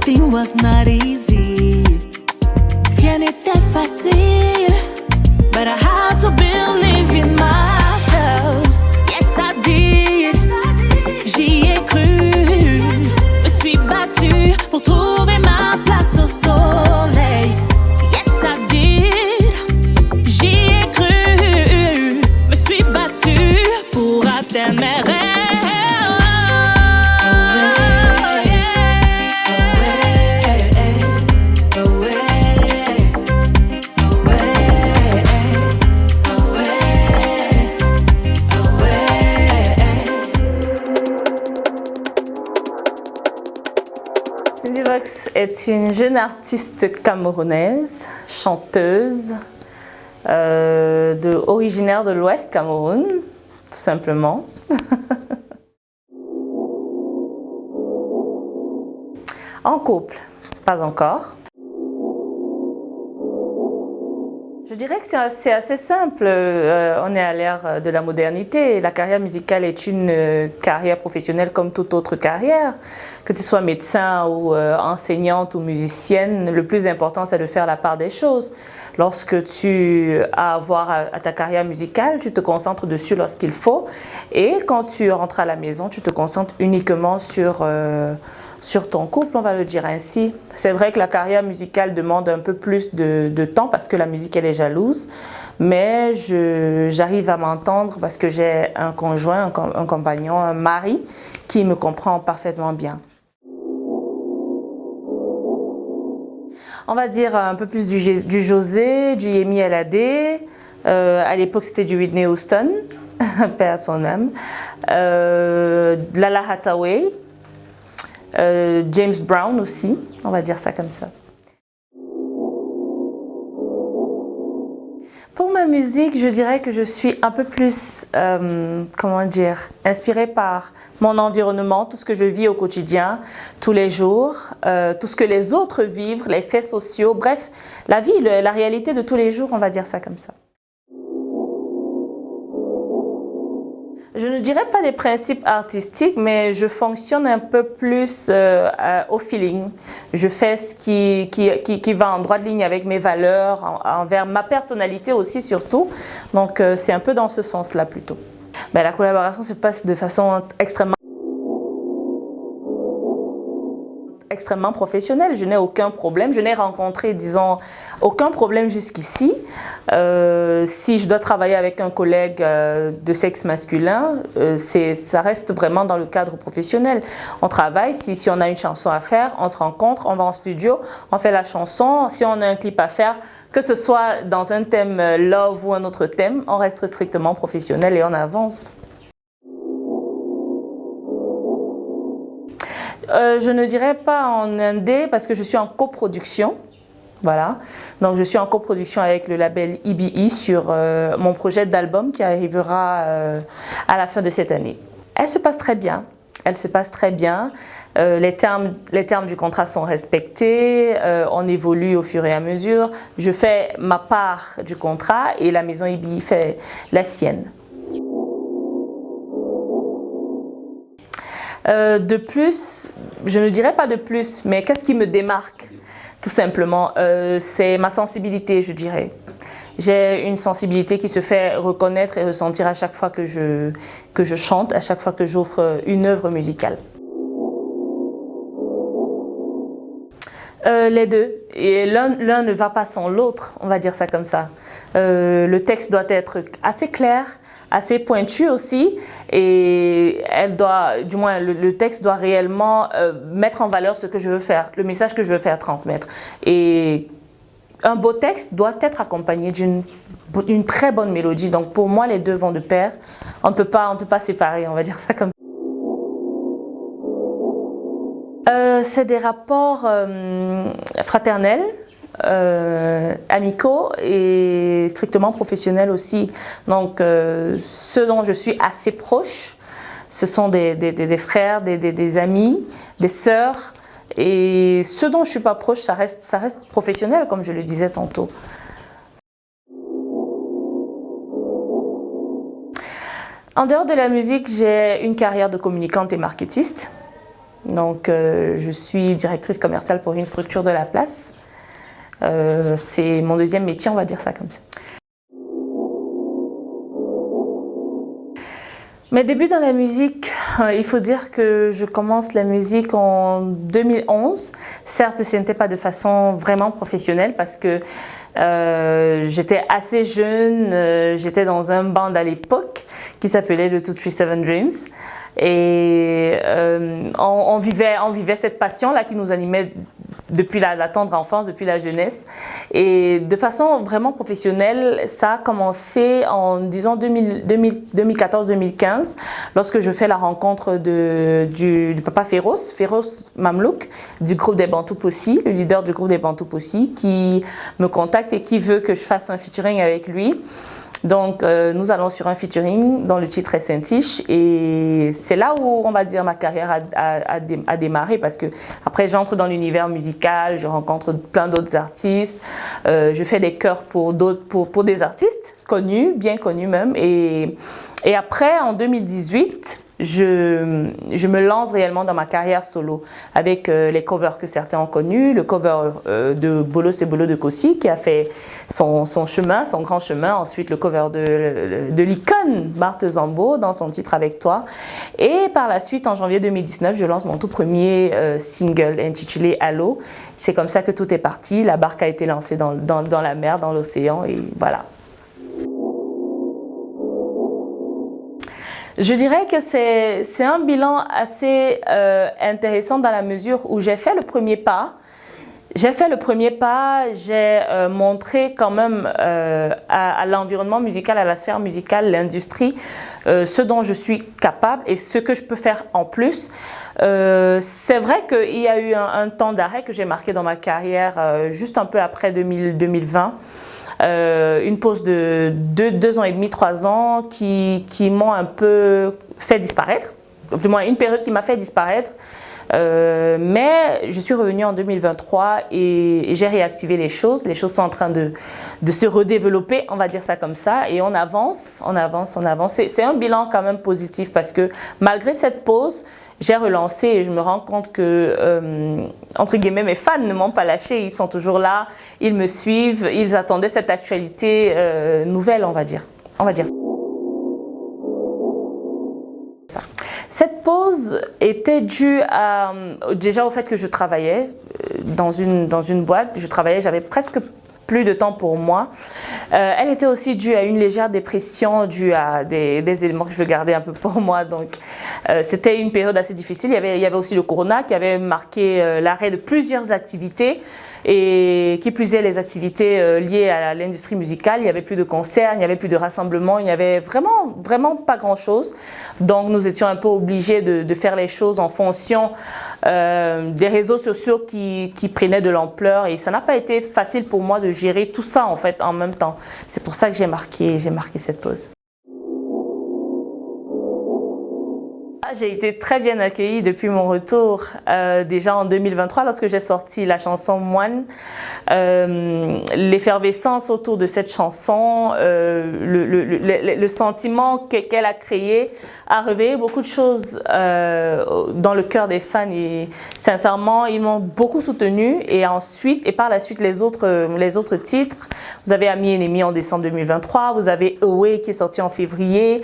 Everything was not easy. Rien n'était facile, but I had to believe in myself. Yes, I did. J'y ai cru. Me suis battue pour trouver ma place au soleil. Yes, I did. J'y ai cru. Me suis battue pour atteindre mes rêves. Cindy Vox est une jeune artiste camerounaise, chanteuse, originaire de l'Ouest Cameroun, tout simplement. En couple, pas encore. Je dirais que c'est assez simple. On est à l'ère de la modernité. La carrière musicale est une carrière professionnelle comme toute autre carrière. Que tu sois médecin ou enseignante ou musicienne, le plus important, c'est de faire la part des choses. Lorsque tu as à voir à ta carrière musicale, tu te concentres dessus lorsqu'il faut. Et quand tu rentres à la maison, tu te concentres uniquement sur ton couple, on va le dire ainsi. C'est vrai que la carrière musicale demande un peu plus de temps parce que la musique, elle est jalouse. Mais j'arrive à m'entendre parce que j'ai un conjoint, un compagnon, un mari qui me comprend parfaitement bien. On va dire un peu plus du José, du Yemi Alade. À l'époque, c'était du Whitney Houston, paix à son âme. Lala Hathaway. James Brown aussi, on va dire ça comme ça. Pour ma musique, je dirais que je suis un peu plus, comment dire, inspirée par mon environnement, tout ce que je vis au quotidien, tous les jours, tout ce que les autres vivent, les faits sociaux, bref, la vie, la réalité de tous les jours, on va dire ça comme ça. Je ne dirais pas des principes artistiques, mais je fonctionne un peu plus au feeling. Je fais ce qui va en droite ligne avec mes valeurs, envers ma personnalité aussi surtout. Donc c'est un peu dans ce sens-là plutôt. Ben, la collaboration se passe de façon extrêmement professionnelle. Je n'ai aucun problème. Je n'ai rencontré, disons, aucun problème jusqu'ici. Si je dois travailler avec un collègue de sexe masculin, ça reste vraiment dans le cadre professionnel. On travaille, si on a une chanson à faire, on se rencontre, on va en studio, on fait la chanson. Si on a un clip à faire, que ce soit dans un thème love ou un autre thème, on reste strictement professionnel et on avance. Je ne dirais pas en indé parce que je suis en coproduction. Voilà, donc je suis en coproduction avec le label EBE sur mon projet d'album qui arrivera à la fin de cette année. Elle se passe très bien, elle se passe très bien. Les termes du contrat sont respectés, on évolue au fur et à mesure. Je fais ma part du contrat et la maison EBE fait la sienne. De plus, je ne dirais pas de plus, mais qu'est-ce qui me démarque? Tout simplement, c'est ma sensibilité, je dirais. J'ai une sensibilité qui se fait reconnaître et ressentir à chaque fois que je chante, à chaque fois que j'offre une œuvre musicale. Les deux. Et l'un ne va pas sans l'autre, on va dire ça comme ça. Le texte doit être assez clair, assez pointu aussi, et le texte doit réellement mettre en valeur ce que je veux faire, le message que je veux faire transmettre. Et un beau texte doit être accompagné d'une très bonne mélodie. Donc pour moi, les deux vont de pair. On ne peut pas séparer, on va dire ça comme ça. C'est des rapports fraternels, amicaux et strictement professionnels aussi. Donc ceux dont je suis assez proche, ce sont des frères, des amis, des sœurs. Et ceux dont je ne suis pas proche, ça reste professionnel, comme je le disais tantôt. En dehors de la musique, j'ai une carrière de communicante et marketiste. Donc, je suis directrice commerciale pour une structure de la place. C'est mon deuxième métier, on va dire ça comme ça. Mes débuts dans la musique, il faut dire que je commence la musique en 2011. Certes, ce n'était pas de façon vraiment professionnelle parce que j'étais assez jeune. J'étais dans un band à l'époque qui s'appelait le 237 Dreams. Et on vivait cette passion-là qui nous animait depuis la tendre enfance, depuis la jeunesse. Et de façon vraiment professionnelle, ça a commencé en, disons, 2014-2015, lorsque je fais la rencontre du papa Féroce Mamlouk, du groupe des Bantou Possi, le leader du groupe des Bantou Possi, qui me contacte et qui veut que je fasse un featuring avec lui. Donc, nous allons sur un featuring dont le titre est Saint-Tiche et c'est là où, on va dire, ma carrière a démarré parce que après j'entre dans l'univers musical, je rencontre plein d'autres artistes, je fais des chœurs pour des artistes connus, bien connus même et après, en 2018, je me lance réellement dans ma carrière solo avec les covers que certains ont connus, le cover de Bolo c'est Bolo de Kossi qui a fait son chemin, son grand chemin, ensuite le cover de l'icône Marthe Zambo dans son titre Avec toi et par la suite en janvier 2019 je lance mon tout premier single intitulé Allo. C'est comme ça que tout est parti, la barque a été lancée dans la mer, dans l'océan et voilà. Je dirais que c'est un bilan assez intéressant dans la mesure où j'ai fait le premier pas. J'ai montré quand même à l'environnement musical, à la sphère musicale, l'industrie, ce dont je suis capable et ce que je peux faire en plus. C'est vrai qu'il y a eu un temps d'arrêt que j'ai marqué dans ma carrière juste un peu après 2020. Une pause de 2 ans et demi, 3 ans qui m'ont un peu fait disparaître, du moins une période qui m'a fait disparaître. Mais je suis revenue en 2023 et j'ai réactivé les choses. Les choses sont en train de se redévelopper, on va dire ça comme ça, et on avance. C'est un bilan quand même positif parce que malgré cette pause, j'ai relancé et je me rends compte que, entre guillemets, mes fans ne m'ont pas lâché. Ils sont toujours là, ils me suivent, ils attendaient cette actualité nouvelle, on va dire. Ça. Cette pause était due déjà au fait que je travaillais dans une boîte. J'avais presque plus de temps pour moi. Elle était aussi due à une légère dépression, due à des éléments que je veux garder un peu pour moi. Donc, c'était une période assez difficile. Il y avait aussi le corona qui avait marqué l'arrêt de plusieurs activités. Et qui plus est, les activités liées à l'industrie musicale, il n'y avait plus de concerts, il n'y avait plus de rassemblements, il n'y avait vraiment pas grand-chose. Donc nous étions un peu obligés de faire les choses en fonction des réseaux sociaux qui prenaient de l'ampleur. Et ça n'a pas été facile pour moi de gérer tout ça en fait en même temps. C'est pour ça que j'ai marqué cette pause. J'ai été très bien accueillie depuis mon retour, déjà en 2023 lorsque j'ai sorti la chanson Moine. L'effervescence autour de cette chanson, le sentiment qu'elle a créé a réveillé beaucoup de choses dans le cœur des fans et sincèrement ils m'ont beaucoup soutenue et par la suite les autres titres. Vous avez Ami Ennemi en décembre 2023, vous avez Away qui est sorti en février.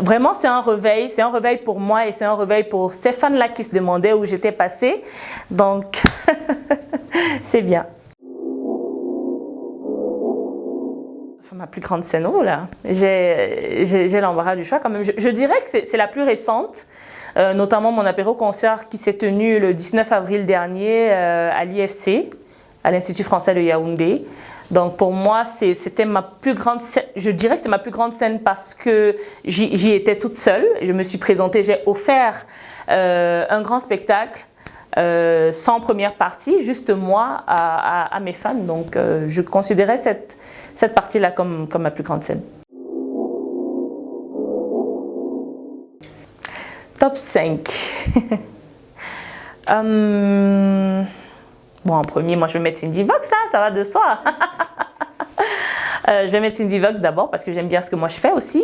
Vraiment, c'est un réveil pour moi et c'est un réveil pour ces fans-là qui se demandaient où j'étais passée. Donc, c'est bien. Enfin, ma plus grande scène, oh là, j'ai l'embarras du choix quand même. Je dirais que c'est la plus récente, notamment mon apéro-concert qui s'est tenu le 19 avril dernier à l'IFC, à l'Institut français de Yaoundé. Donc pour moi, c'était ma plus grande scène, je dirais que c'est ma plus grande scène parce que j'y étais toute seule. Je me suis présentée, j'ai offert un grand spectacle sans première partie, juste moi à mes fans. Donc je considérais cette partie-là comme ma plus grande scène. Top 5. Bon, en premier, moi je vais mettre Cindy Vox, ça va de soi. Je vais mettre Cindy Vox d'abord parce que j'aime bien ce que moi je fais aussi.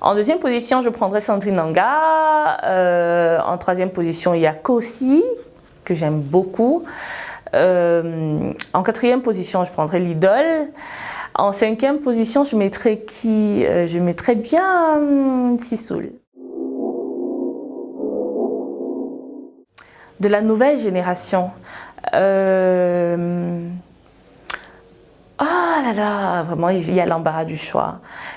En deuxième position, je prendrai Sandrine Nanga. En troisième position, il y a Kosi, que j'aime beaucoup. En quatrième position, je prendrai Lidl. En cinquième position, je mettrai qui? Je mettrai bien Sissoul. De la nouvelle génération. Ah là là, vraiment, il y a l'embarras du choix.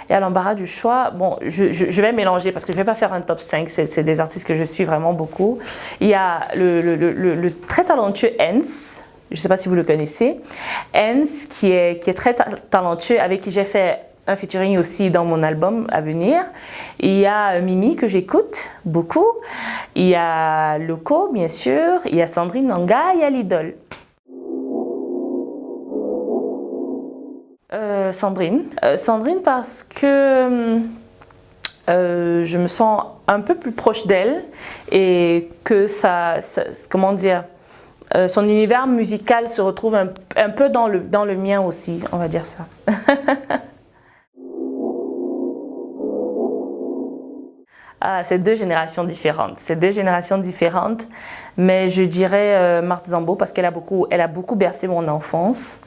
Il y a l'embarras du choix. Bon, je vais mélanger parce que je ne vais pas faire un top 5. C'est des artistes que je suis vraiment beaucoup. Il y a le très talentueux Hens. Je ne sais pas si vous le connaissez. Hens, qui est très talentueux, avec qui j'ai fait un featuring aussi dans mon album à venir. Il y a Mimi, que j'écoute beaucoup. Il y a Loco, bien sûr. Il y a Sandrine Nanga. Il y a Lidl. Sandrine. Sandrine parce que je me sens un peu plus proche d'elle et que comment dire, son univers musical se retrouve un peu dans le mien aussi, on va dire ça. Ah, c'est deux générations différentes. C'est deux générations différentes, mais je dirais Marthe Zambo parce qu'elle a beaucoup bercé mon enfance.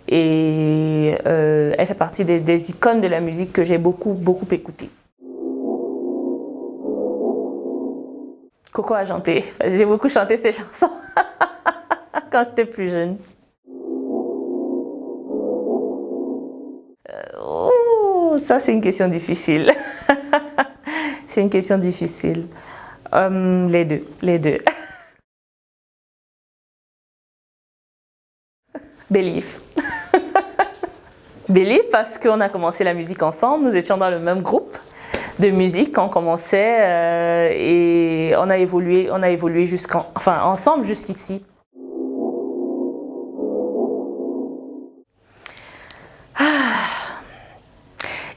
Et elle fait partie des icônes de la musique que j'ai beaucoup écoutées. Coco a chanté. J'ai beaucoup chanté ses chansons quand j'étais plus jeune. Ça c'est une question difficile. C'est une question difficile. Les deux. Believe. Believe parce qu'on a commencé la musique ensemble, nous étions dans le même groupe de musique quand on commençait et on a évolué ensemble jusqu'ici.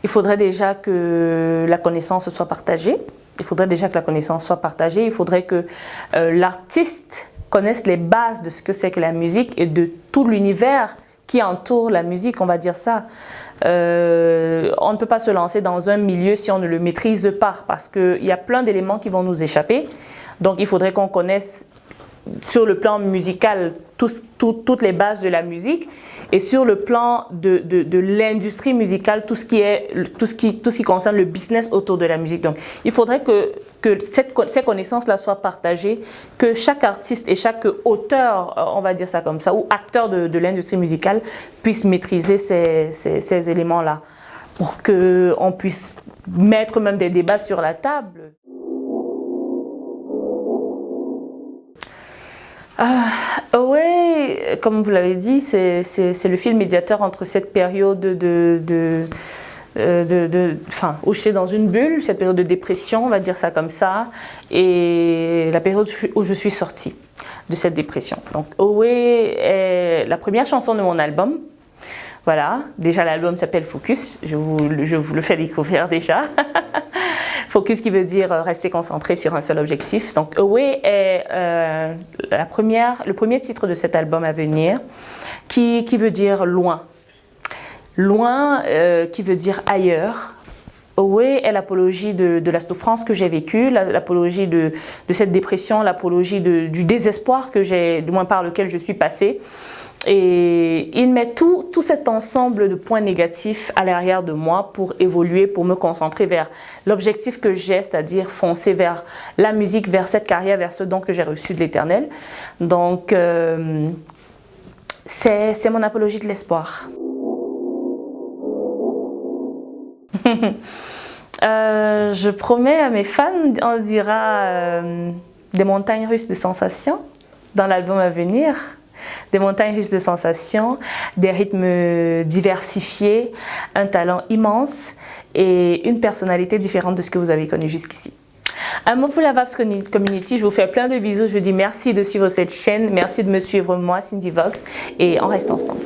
Il faudrait déjà que la connaissance soit partagée. Il faudrait que l'artiste connaissent les bases de ce que c'est que la musique et de tout l'univers qui entoure la musique, on va dire ça. On ne peut pas se lancer dans un milieu si on ne le maîtrise pas parce qu'il y a plein d'éléments qui vont nous échapper. Donc il faudrait qu'on connaisse sur le plan musical toutes les bases de la musique et sur le plan de l'industrie musicale, tout ce qui concerne le business autour de la musique. Donc il faudrait que ces connaissances-là soient partagées, que chaque artiste et chaque auteur, on va dire ça comme ça, ou acteur de l'industrie musicale puisse maîtriser ces éléments-là pour qu'on puisse mettre même des débats sur la table. Oui, comme vous l'avez dit, c'est le fil médiateur entre cette période où je suis dans une bulle, cette période de dépression, on va dire ça comme ça, et la période où je suis sortie de cette dépression. Donc Away est la première chanson de mon album. Voilà, déjà l'album s'appelle Focus, je vous le fais découvrir déjà. Focus qui veut dire rester concentré sur un seul objectif. Donc Away est le premier titre de cet album à venir qui veut dire loin. Loin qui veut dire ailleurs. Away est l'apologie de la souffrance que j'ai vécue, l'apologie de cette dépression, l'apologie du désespoir du moins par lequel je suis passée. Et il met tout cet ensemble de points négatifs à l'arrière de moi pour évoluer, pour me concentrer vers l'objectif que j'ai, c'est-à-dire foncer vers la musique, vers cette carrière, vers ce don que j'ai reçu de l'Éternel. Donc, c'est mon apologie de l'espoir. Je promets à mes fans, on dira des montagnes russes de sensations dans l'album à venir. Des montagnes russes de sensations, des rythmes diversifiés, un talent immense et une personnalité différente de ce que vous avez connu jusqu'ici. Un mot pour la Vibes Community, je vous fais plein de bisous, je vous dis merci de suivre cette chaîne, merci de me suivre moi, Cindy Vox, et on reste ensemble.